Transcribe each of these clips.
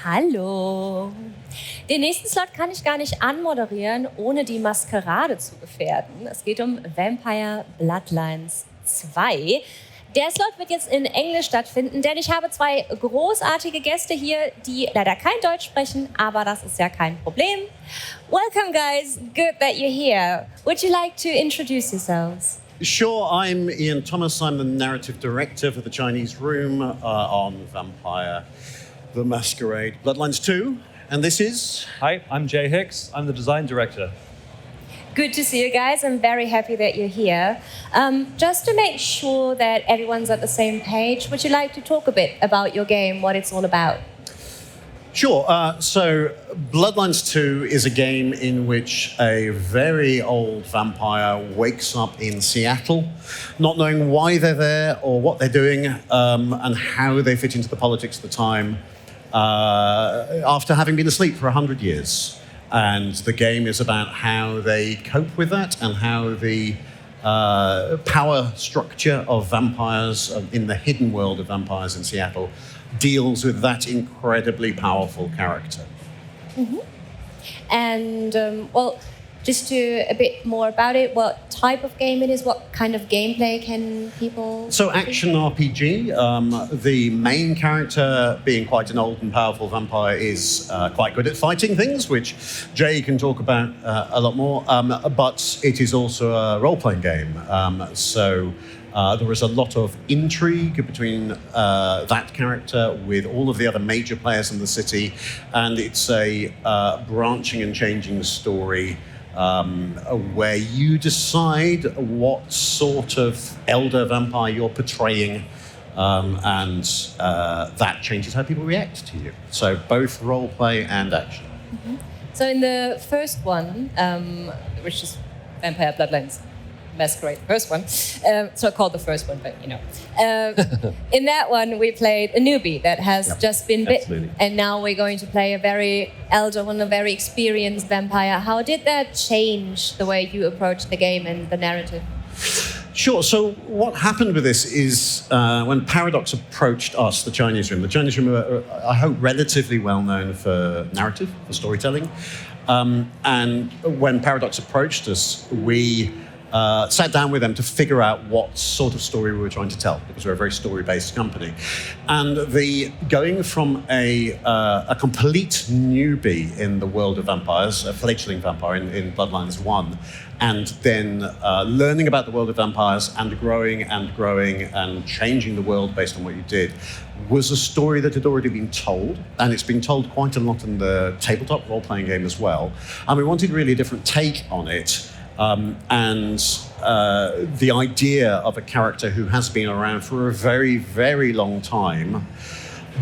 Hallo. Den nächsten Slot kann ich gar nicht anmoderieren, ohne die Masquerade zu gefährden. Es geht um Vampire Bloodlines 2. Der Slot wird jetzt in Englisch stattfinden, denn ich habe zwei großartige Gäste hier, die leider kein Deutsch sprechen, aber das ist ja kein Problem. Welcome, guys. Good that you're here. Would you like to introduce yourselves? Sure, I'm Ian Thomas. I'm the narrative director for the Chinese Room on Vampire, the Masquerade, Bloodlines 2. And this is... Hi, I'm Jay Hicks. I'm the design director. Good to see you guys. I'm very happy that you're here. Just to make sure that everyone's at the same page, would you like to talk a bit about your game, what it's all about? Sure. So Bloodlines 2 is a game in which a very old vampire wakes up in Seattle, not knowing why they're there or what they're doing and how they fit into the politics of the time after having been asleep for 100 years. And the game is about how they cope with that and how the power structure of vampires in the hidden world of vampires in Seattle deals with that incredibly powerful character. Mm-hmm. And, well, just a bit more about it, what type of game it is, what kind of gameplay can people... So action RPG, the main character, being quite an old and powerful vampire, is quite good at fighting things, which Jay can talk about a lot more, but it is also a role-playing game. So there is a lot of intrigue between that character with all of the other major players in the city, and it's a branching and changing story where you decide what sort of elder vampire you're portraying, and that changes how people react to you. So both role play and action. Mm-hmm. So in the first one, which is Vampire Bloodlines Masquerade, first one, so I called the first one, but you know. In that one, we played a newbie that has just been bit, and now we're going to play a very elder one, a very experienced vampire. How did that change the way you approach the game and the narrative? Sure. So what happened with this is when Paradox approached us, the Chinese Room are, I hope, relatively well known for narrative, for storytelling. And when Paradox approached us, we sat down with them to figure out what sort of story we were trying to tell, because we're a very story-based company. And going from a complete newbie in the world of vampires, a fledgling vampire in Bloodlines 1, and then learning about the world of vampires and growing and changing the world based on what you did, was a story that had already been told, and it's been told quite a lot in the tabletop role-playing game as well. And we wanted really a different take on it. And the idea of a character who has been around for a very, very long time,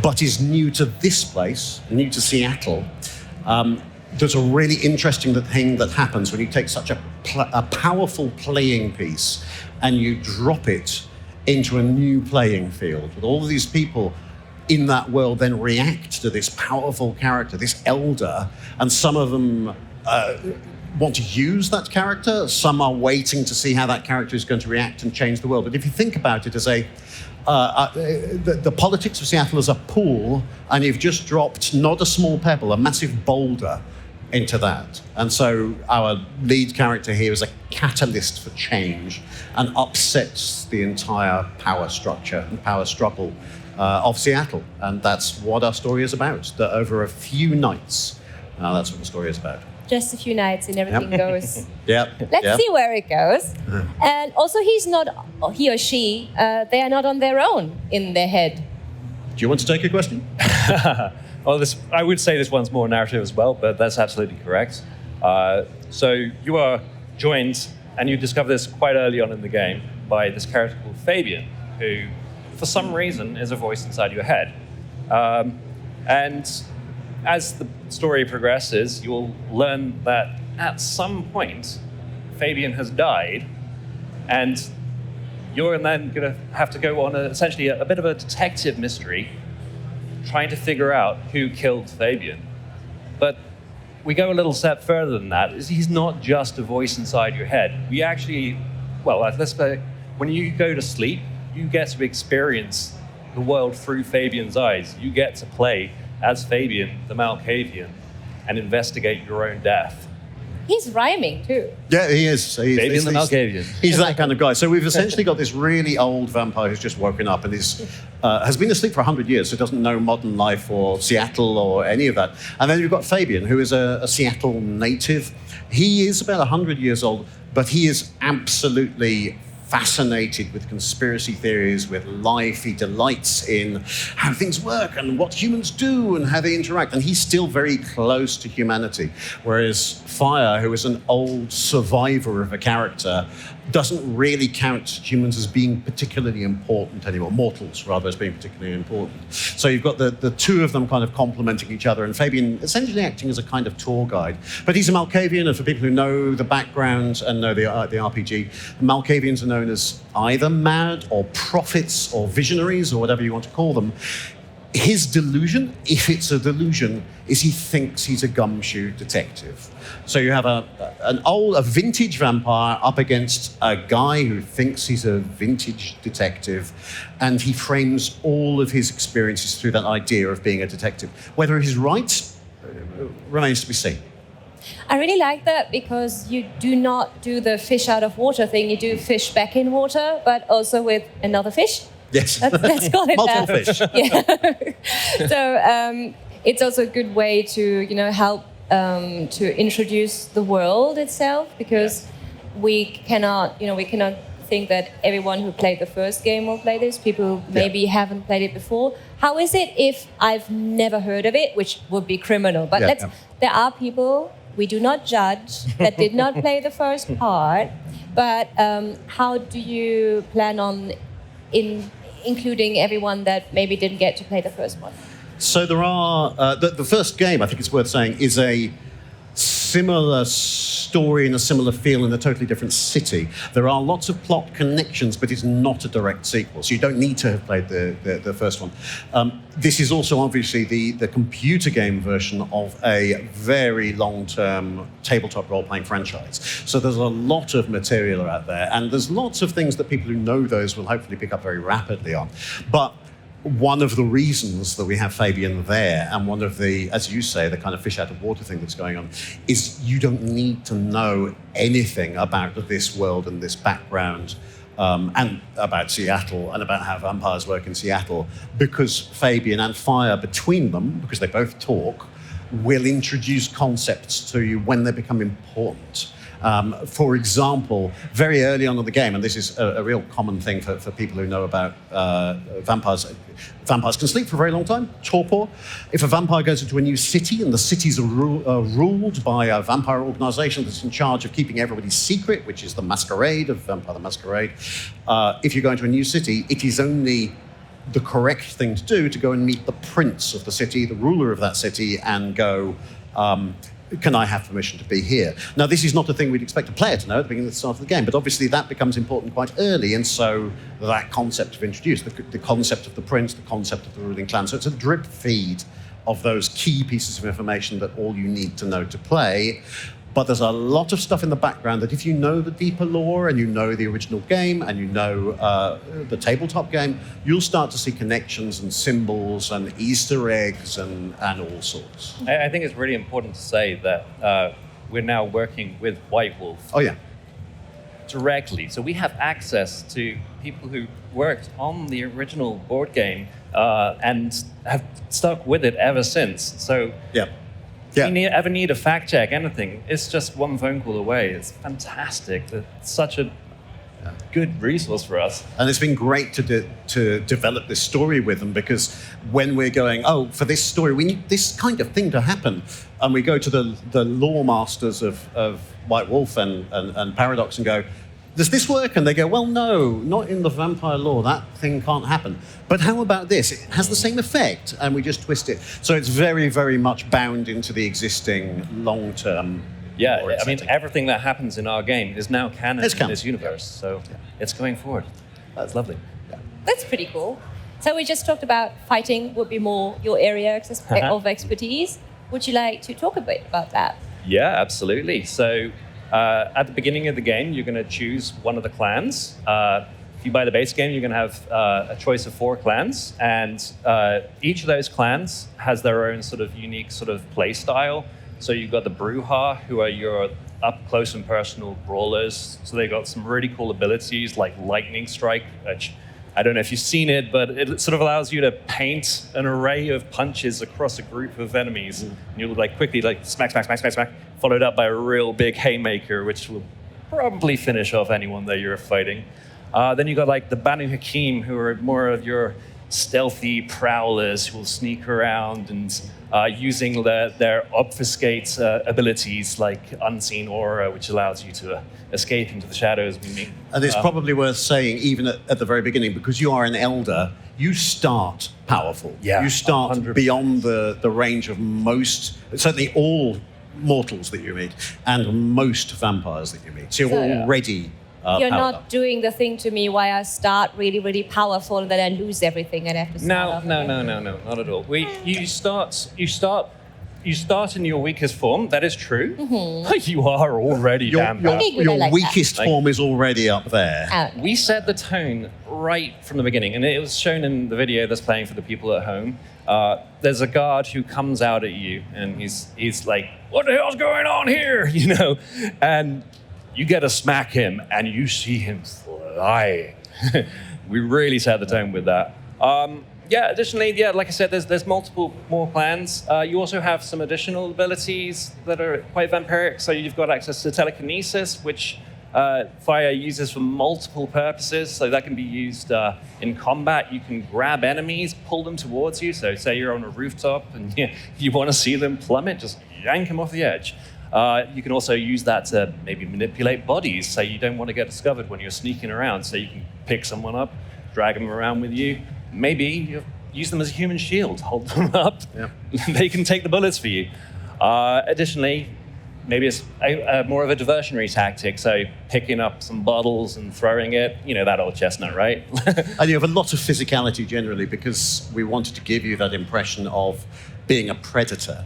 but is new to this place, new to Seattle. There's a really interesting thing that happens when you take such a powerful playing piece and you drop it into a new playing field, with all of these people in that world then react to this powerful character, this elder, and some of them want to use that character. Some are waiting to see how that character is going to react and change the world. But if you think about it as the politics of Seattle as a pool, and you've just dropped not a small pebble, a massive boulder into that. And so our lead character here is a catalyst for change and upsets the entire power structure and power struggle of Seattle. And that's what our story is about. That over a few nights, that's what the story is about. Just a few nights and everything goes. Let's see where it goes. And also, he or she, they are not on their own in their head. Do you want to take a question? Well, I would say this one's more narrative as well, but that's absolutely correct. So you are joined, and you discover this quite early on in the game, by this character called Fabian, who, for some reason, is a voice inside your head. And as the story progresses, you'll learn that at some point, Fabian has died, and you're then going to have to go on essentially a bit of a detective mystery, trying to figure out who killed Fabian. But we go a little step further than that. He's not just a voice inside your head. We actually, well, let's say, when you go to sleep, you get to experience the world through Fabian's eyes. You get to play as Fabian, the Malkavian, and investigate your own death. He's rhyming too. Yeah, he is. Fabian the Malkavian. He's that kind of guy. So we've essentially got this really old vampire who's just woken up and has been asleep for 100 years, so doesn't know modern life or Seattle or any of that. And then you've got Fabian, who is a Seattle native. He is about 100 years old, but he is absolutely fascinated with conspiracy theories, with life. He delights in how things work and what humans do and how they interact. And he's still very close to humanity. Whereas Fire, who is an old survivor of a character, doesn't really count humans as being particularly important anymore, mortals rather, as being particularly important. So you've got the two of them kind of complementing each other, and Fabian essentially acting as a kind of tour guide. But he's a Malkavian, and for people who know the background and know the RPG, Malkavians are known as either mad or prophets or visionaries or whatever you want to call them. His delusion, if it's a delusion, is he thinks he's a gumshoe detective. So you have a vintage vampire up against a guy who thinks he's a vintage detective, and he frames all of his experiences through that idea of being a detective. Whether he's right remains to be seen. I really like that because you do not do the fish out of water thing. You do fish back in water, but also with another fish. Yes. Let's call it multiple that. fish. Yeah. So it's also a good way to help to introduce the world itself, because we cannot think that everyone who played the first game will play this. People maybe haven't played it before. How is it if I've never heard of it, which would be criminal? But there are people, we do not judge, that did not play the first part. But how do you plan on including everyone that maybe didn't get to play the first one? So there are, the first game, I think it's worth saying, is a similar story and a similar feel in a totally different city. There are lots of plot connections, but it's not a direct sequel, so you don't need to have played the first one. This is also obviously the computer game version of a very long-term tabletop role-playing franchise. So there's a lot of material out there, and there's lots of things that people who know those will hopefully pick up very rapidly on. But one of the reasons that we have Fabian there, and one of the, as you say, the kind of fish out of water thing that's going on, is you don't need to know anything about this world and this background, and about Seattle and about how vampires work in Seattle, because Fabian and Fire, between them, because they both talk, will introduce concepts to you when they become important. For example, very early on in the game, and this is a real common thing for people who know about vampires. Vampires can sleep for a very long time, torpor. If a vampire goes into a new city and the cities are ruled by a vampire organization that's in charge of keeping everybody's secret, which is the Masquerade of Vampire the Masquerade, if you go into a new city, it is only the correct thing to do to go and meet the prince of the city, the ruler of that city, and go, can I have permission to be here? Now, this is not a thing we'd expect a player to know at the beginning of the start of the game, but obviously that becomes important quite early, and so that concept is introduced, the concept of the prince, the concept of the ruling clan. So it's a drip feed of those key pieces of information that all you need to know to play. But there's a lot of stuff in the background that if you know the deeper lore and you know the original game and you know the tabletop game, you'll start to see connections and symbols and Easter eggs and all sorts. I think it's really important to say that we're now working with White Wolf. Oh, yeah. Directly. So we have access to people who worked on the original board game and have stuck with it ever since. So yeah. If you ever need a fact check, anything, it's just one phone call away. It's fantastic. It's such a good resource for us. And it's been great to develop this story with them, because when we're going, for this story, we need this kind of thing to happen, and we go to the lore masters of White Wolf and Paradox and go, does this work? And they go, well, no, not in the vampire lore. That thing can't happen. But how about this? It has the same effect, and we just twist it. So it's very, very much bound into the existing long-term. Yeah, I mean, everything that happens in our game is now canon in this universe. So it's going forward. That's lovely. Yeah. That's pretty cool. So we just talked about fighting would be more your area of expertise. Would you like to talk a bit about that? Yeah, absolutely. So at the beginning of the game, you're going to choose one of the clans. If you buy the base game, you're going to have a choice of 4 clans, and each of those clans has their own sort of unique sort of play style. So you've got the Bruja, who are your up close and personal brawlers. So they got some really cool abilities like Lightning Strike, which I don't know if you've seen it, but it sort of allows you to paint an array of punches across a group of enemies. And you'll like quickly like smack, smack, smack, smack, smack, followed up by a real big haymaker, which will probably finish off anyone that you're fighting. Then you got like the Banu Hakim, who are more of your stealthy prowlers who will sneak around and using their obfuscate abilities like Unseen Aura, which allows you to escape into the shadows. And it's probably worth saying, even at the very beginning, because you are an elder, you start powerful. Yeah, you start 100%. beyond the range of most, certainly all mortals that you meet, and most vampires that you meet. So you're already You're powered not up. doing the thing to me where I start really, really powerful and then I lose everything and I have to start No, off not at all. You start in your weakest form. That is true. But you are already damn Your, bad. Big, your I like weakest that. form is already up there. out. We set the tone right from the beginning, and it was shown in the video that's playing for the people at home. There's a guard who comes out at you, and he's like, "What the hell's going on here?" You know, and you get to smack him, and you see him flying. We really set the tone with that. Additionally, like I said, there's multiple more plans. You also have some additional abilities that are quite vampiric. So you've got access to telekinesis, which Fire uses for multiple purposes. So that can be used in combat. You can grab enemies, pull them towards you. So say you're on a rooftop and you want to see them plummet, just yank them off the edge. You can also use that to maybe manipulate bodies. So you don't want to get discovered when you're sneaking around. So you can pick someone up, drag them around with you. Maybe you use them as a human shield, hold them up. Yep. They can take the bullets for you. Additionally, maybe it's more of a diversionary tactic, so picking up some bottles and throwing it, that old chestnut, right? And you have a lot of physicality generally because we wanted to give you that impression of being a predator.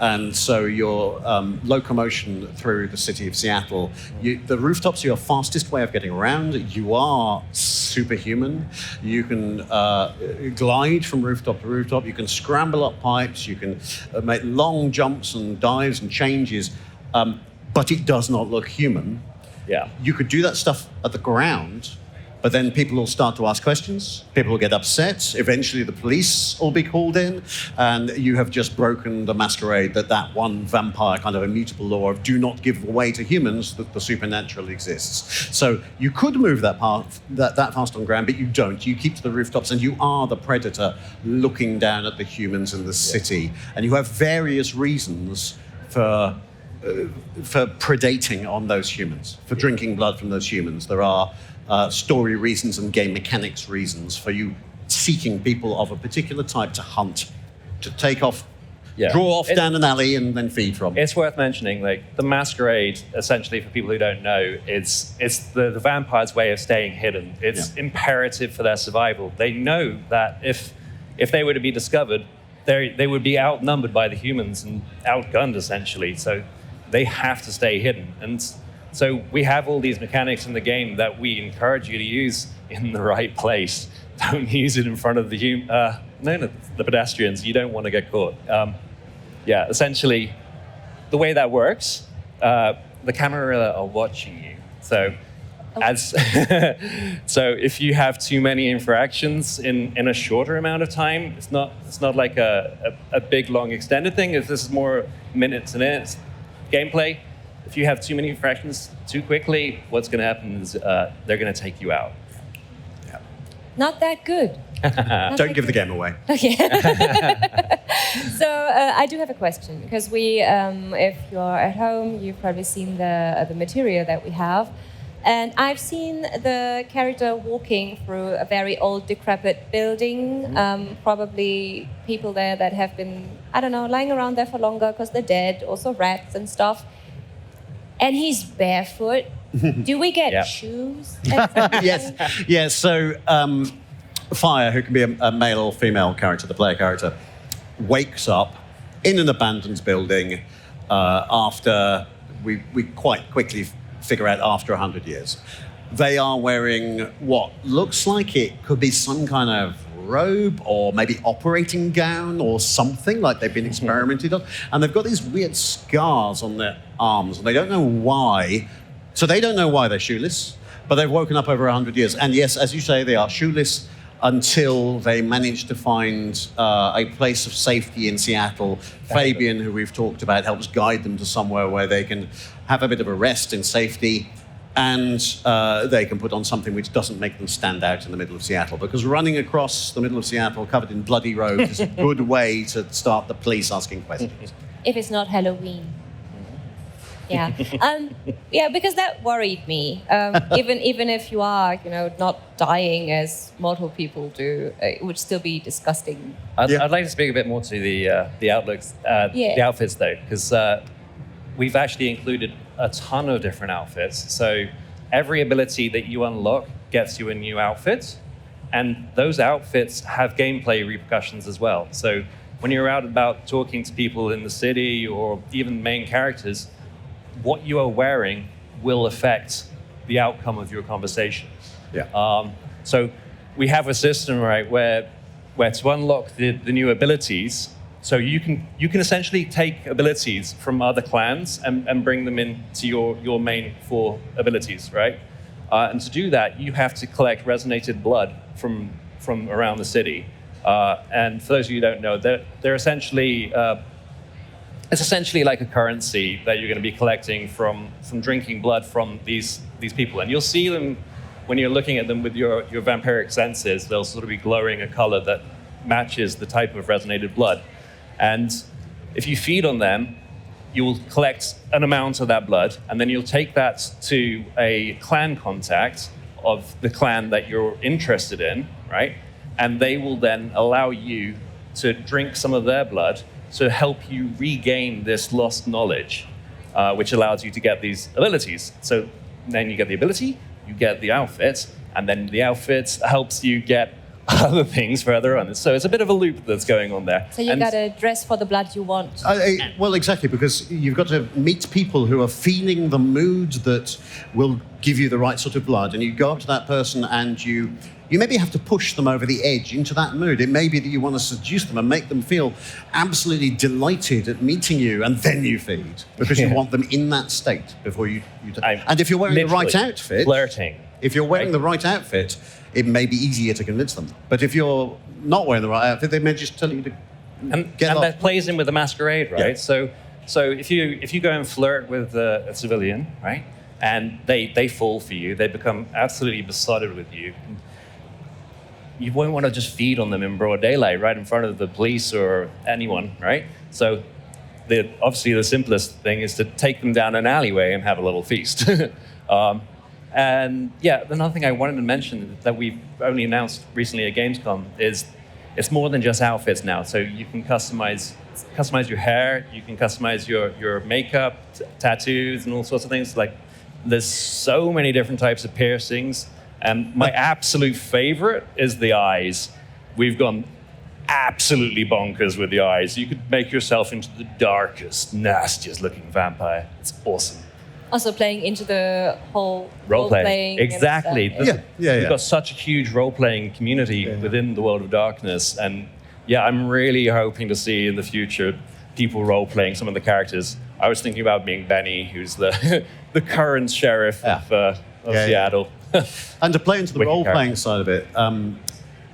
And so your locomotion through the city of Seattle, the rooftops are your fastest way of getting around. You are superhuman. You can glide from rooftop to rooftop. You can scramble up pipes. You can make long jumps and dives and changes. But it does not look human. Yeah. You could do that stuff at the ground, but then people will start to ask questions. People will get upset. Eventually the police will be called in, and you have just broken the masquerade that one vampire kind of immutable law of do not give away to humans that the supernatural exists. So you could move that fast on ground, but you don't. You keep to the rooftops, and you are the predator looking down at the humans in the city. And you have various reasons for predating on those humans, for drinking blood from those humans. There are story reasons and game mechanics reasons for you seeking people of a particular type to hunt, to take off, draw off down an alley and then feed from. It's worth mentioning, like, the masquerade, essentially, for people who don't know, it's the vampire's way of staying hidden. It's imperative for their survival. They know that if they were to be discovered, they would be outnumbered by the humans and outgunned, essentially. So they have to stay hidden. And so we have all these mechanics in the game that we encourage you to use in the right place. Don't use it in front of the pedestrians. You don't want to get caught. Essentially, the way that works, the camera are watching you. So so if you have too many interactions in a shorter amount of time, it's not like a big, long, extended thing. If this is more minutes and minutes gameplay, if you have too many infractions too quickly, what's going to happen is they're going to take you out. Yeah. Not that good. Don't give the game away. Okay. So I do have a question, because if you're at home, you've probably seen the material that we have. And I've seen the character walking through a very old, decrepit building. Probably people there that have been, lying around there for longer because they're dead, also rats and stuff. And he's barefoot. Do we get shoes? Yes. So Fire, who can be a male or female character, the player character, wakes up in an abandoned building after we quite quickly figure out after 100 years. They are wearing what looks like it could be some kind of robe or maybe operating gown or something, like they've been experimented on. And they've got these weird scars on their arms, and they don't know why. So they don't know why they're shoeless, but they've woken up over 100 years. And yes, as you say, they are shoeless until they manage to find a place of safety in Seattle. Fabian, who we've talked about, helps guide them to somewhere where they can have a bit of a rest in safety. And they can put on something which doesn't make them stand out in the middle of Seattle, because running across the middle of Seattle covered in bloody roads is a good way to start the police asking questions. If it's not Halloween. Yeah. Yeah, because that worried me. Even if you are, not dying as mortal people do, it would still be disgusting. I'd like to speak a bit more to the outlooks, the outfits though, because we've actually included a ton of different outfits. So every ability that you unlock gets you a new outfit, and those outfits have gameplay repercussions as well. So when you're out about talking to people in the city or even main characters, what you are wearing will affect the outcome of your conversation. Yeah. So we have a system, right, where to unlock the new abilities, so you can essentially take abilities from other clans and bring them into your main 4 abilities, right? And to do that, you have to collect resonated blood from around the city. And for those of you who don't know, they're essentially it's essentially like a currency that you're going to be collecting from drinking blood from these people, and you'll see them when you're looking at them with your vampiric senses. They'll sort of be glowing a color that matches the type of resonated blood. And if you feed on them, you will collect an amount of that blood, and then you'll take that to a clan contact of the clan that you're interested in, right? And they will then allow you to drink some of their blood to help you regain this lost knowledge, which allows you to get these abilities. So then you get the ability, you get the outfit, and then the outfit helps you get other things further on. So it's a bit of a loop that's going on there. So you got to dress for the blood you want. Well, exactly, because you've got to meet people who are feeling the mood that will give you the right sort of blood, and you go up to that person and you maybe have to push them over the edge into that mood. It may be that you want to seduce them and make them feel absolutely delighted at meeting you, and then you feed, because you want them in that state before you and if you're wearing the right outfit... Flirting. If you're wearing the right outfit, it may be easier to convince them. But if you're not wearing the right outfit, they may just tell you to get off. And that plays in with the Masquerade, right? Yeah. So if you go and flirt with a civilian, right, and they fall for you, they become absolutely besotted with you, you won't want to just feed on them in broad daylight right in front of the police or anyone, right? So obviously the simplest thing is to take them down an alleyway and have a little feast. And yeah, another thing I wanted to mention that we've only announced recently at Gamescom is it's more than just outfits now. So you can customize your hair, you can customize your makeup, tattoos, and all sorts of things. Like, there's so many different types of piercings. And my absolute favorite is the eyes. We've gone absolutely bonkers with the eyes. You could make yourself into the darkest, nastiest looking vampire. It's awesome. Also playing into the whole role-playing. Exactly. Yeah. We've got such a huge role-playing community within the world of darkness. And yeah, I'm really hoping to see in the future people role-playing some of the characters. I was thinking about being Benny, who's the current sheriff of Seattle. And to play into the role-playing side of it,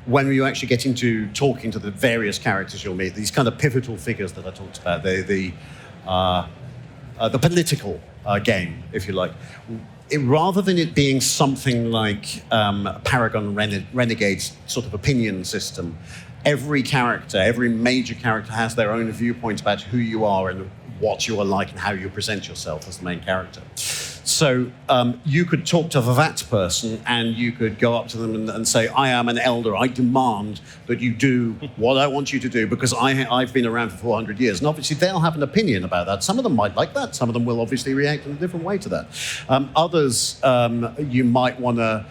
when you actually get into talking to the various characters you'll meet, these kind of pivotal figures that I talked about, the political game, if you like, rather than it being something like Paragon Renegade's sort of opinion system, every major character has their own viewpoint about who you are and what you are like and how you present yourself as the main character. So you could talk to that person and you could go up to them and say, I am an elder. I demand that you do what I want you to do because I've been around for 400 years. And obviously they'll have an opinion about that. Some of them might like that. Some of them will obviously react in a different way to that. Others, you might want to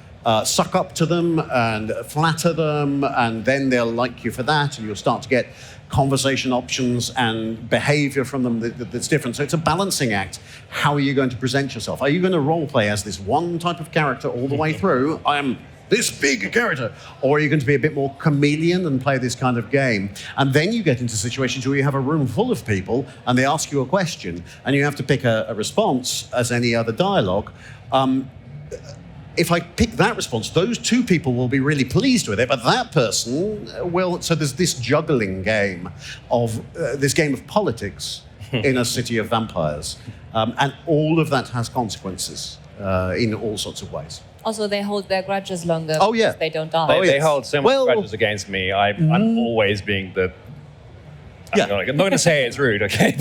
suck up to them and flatter them, and then they'll like you for that, and you'll start to get conversation options and behavior from them that's different. So it's a balancing act. How are you going to present yourself? Are you going to role play as this one type of character all the way through? I am this big character. Or are you going to be a bit more chameleon and play this kind of game? And then you get into situations where you have a room full of people and they ask you a question and you have to pick a response as any other dialogue. If I pick that response, those two people will be really pleased with it, but that person will. So there's this juggling game of this game of politics in a city of vampires, and all of that has consequences in all sorts of ways. Also, they hold their grudges longer Oh, yeah. because they don't die. They hold so much Well- grudges against me. I'm always being the... Yeah. I'm not going to say it's rude, okay?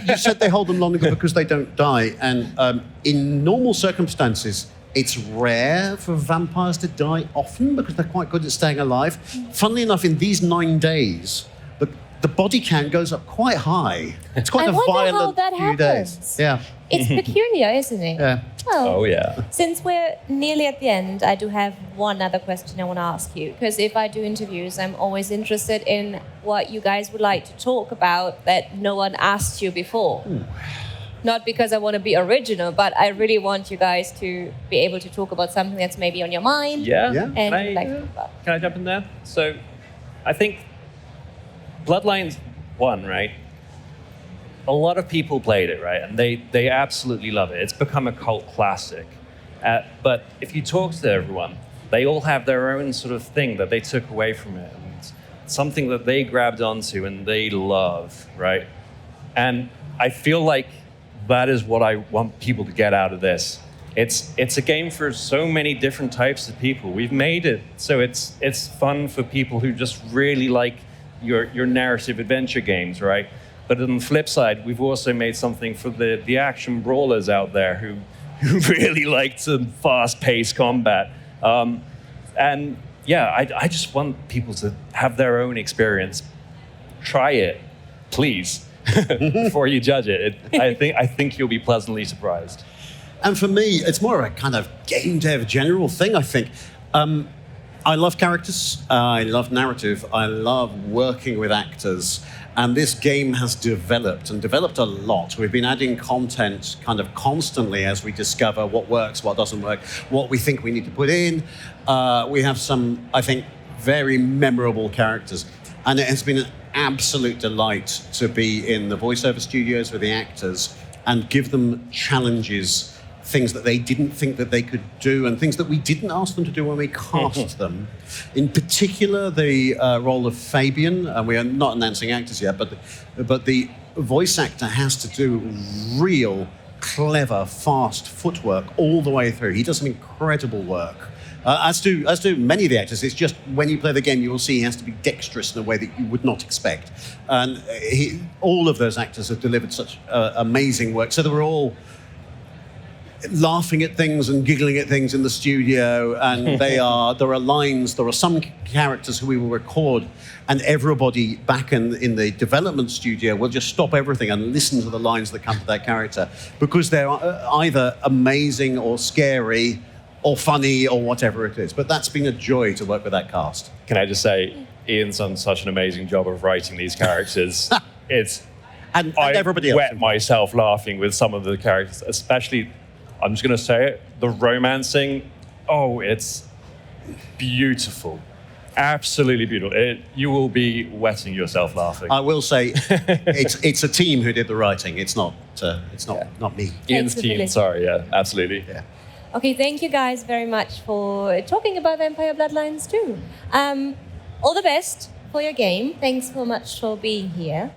You said they hold them longer because they don't die, and in normal circumstances, it's rare for vampires to die often because they're quite good at staying alive. Funnily enough, in these 9 days, the body count goes up quite high. It's quite I a wonder how violent that few happens. days. Yeah. It's peculiar, isn't it? Yeah. Well, Oh, yeah. since we're nearly at the end, I do have one other question I want to ask you. Because if I do interviews, I'm always interested in what you guys would like to talk about that no one asked you before. Not because I want to be original, but I really want you guys to be able to talk about something that's maybe on your mind. Yeah. Yeah. And Can you'd like to talk about. Can I jump in there? So, I think Bloodlines 1, right? A lot of people played it, right? And they absolutely love it. It's become a cult classic. But if you talk to everyone, they all have their own sort of thing that they took away from it. And something that they grabbed onto and they love, right? And I feel like that is what I want people to get out of this. It's a game for so many different types of people. We've made it so it's fun for people who just really like your narrative adventure games, right? But on the flip side, we've also made something for the action brawlers out there who really like some fast-paced combat. And yeah, I just want people to have their own experience. Try it, please, before you judge it. I think you'll be pleasantly surprised. And for me, it's more of a kind of game dev general thing, I think. I love characters, I love narrative, I love working with actors, and this game has developed a lot. We've been adding content kind of constantly as we discover what works, what doesn't work, what we think we need to put in. We have some, I think, very memorable characters. And it has been an absolute delight to be in the voiceover studios with the actors and give them challenges, things that they didn't think that they could do and things that we didn't ask them to do when we cast them. In particular, the role of Fabian, and we are not announcing actors yet, but the voice actor has to do real, clever, fast footwork all the way through. He does some incredible work. As do many of the actors. It's just when you play the game, you will see he has to be dexterous in a way that you would not expect. And all of those actors have delivered such amazing work. So they were all laughing at things and giggling at things in the studio, and there are lines, there are some characters who we will record, and everybody back in the development studio will just stop everything and listen to the lines that come to that character, because they're either amazing or scary or funny or whatever it is. But that's been a joy to work with that cast. Can I just say, Ian's done such an amazing job of writing these characters. And everybody else. I wet myself laughing with some of the characters, especially, I'm just going to say it, the romancing. Oh, it's beautiful. Absolutely beautiful. You will be wetting yourself laughing. I will say, it's a team who did the writing. It's not me. Ian's team, Absolutely. sorry, yeah, absolutely. Yeah. Okay, thank you guys very much for talking about Vampire Bloodlines too. All the best for your game. Thanks so much for being here.